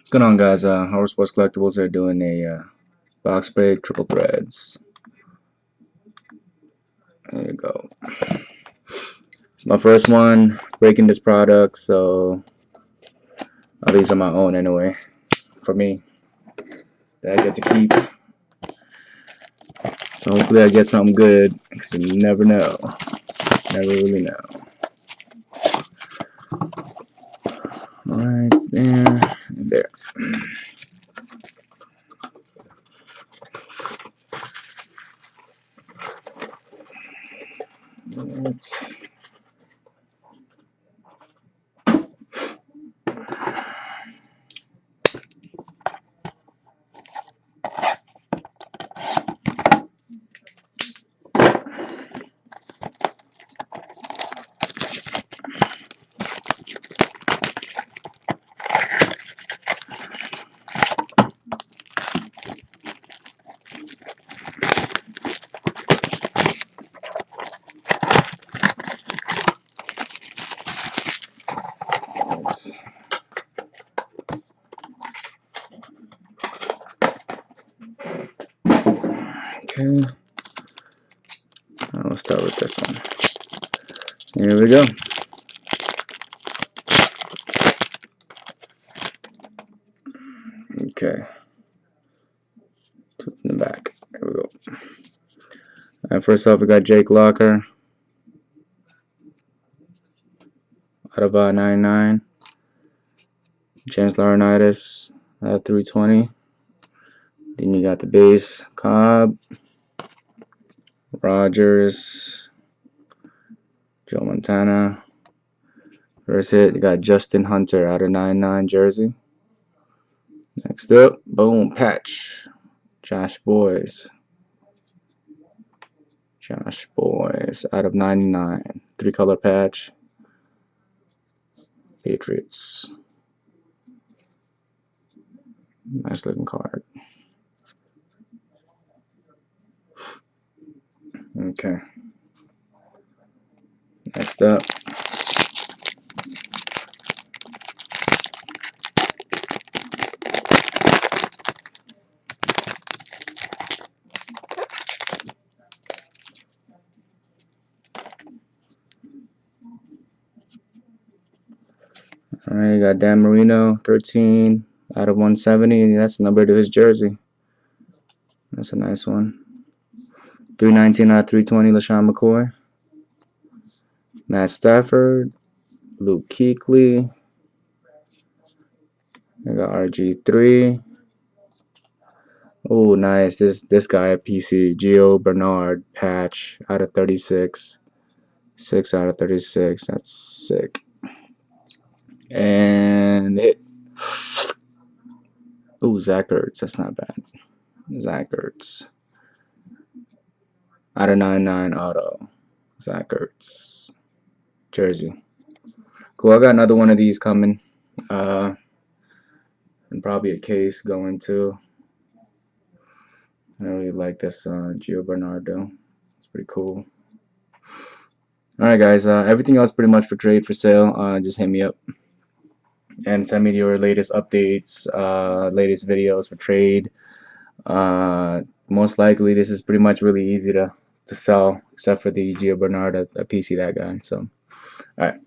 What's going on, guys? Horror Sports Collectibles are doing a box break, triple threads. There you go. It's my first one breaking this product, so all these are my own anyway. For me, that I get to keep. So hopefully I get something good, because you never know. Never really know. Alright, there, and there. Right. Okay, I'll start with this one. Here we go. Okay, in the back. There we go. Alright, first off, we got Jake Locker out of 99. James Laurinaitis at 320. Then you got the base, Cobb, Rogers, Joe Montana. First hit, you got Justin Hunter out of 99 jersey. Next up, boom, patch, Josh Boyes. Josh Boyes out of 99. 3-color patch. Patriots. Nice looking card. Okay. Next up. Alright, you got Dan Marino, 13 out of 170, and that's the number to his jersey. That's a nice one. 319 out of 320, LaShawn McCoy. Matt Stafford, Luke Kuechly. I got RG3. Oh, nice. This guy at PC, Gio Bernard patch out of 36. 6 out of 36. That's sick. And it. Oh, Zach Ertz. That's not bad. Zach Ertz. Out of 99 auto. Zach Ertz. Jersey. Cool. I got another one of these coming. And probably a case going too. I really like this Gio Bernardo. It's pretty cool. Alright, guys. Everything else pretty much for trade, for sale. Just hit me up and send me your latest updates, latest videos for trade. Most likely, this is pretty much really easy to sell, except for the Gio Bernard, a PC that guy. So, alright.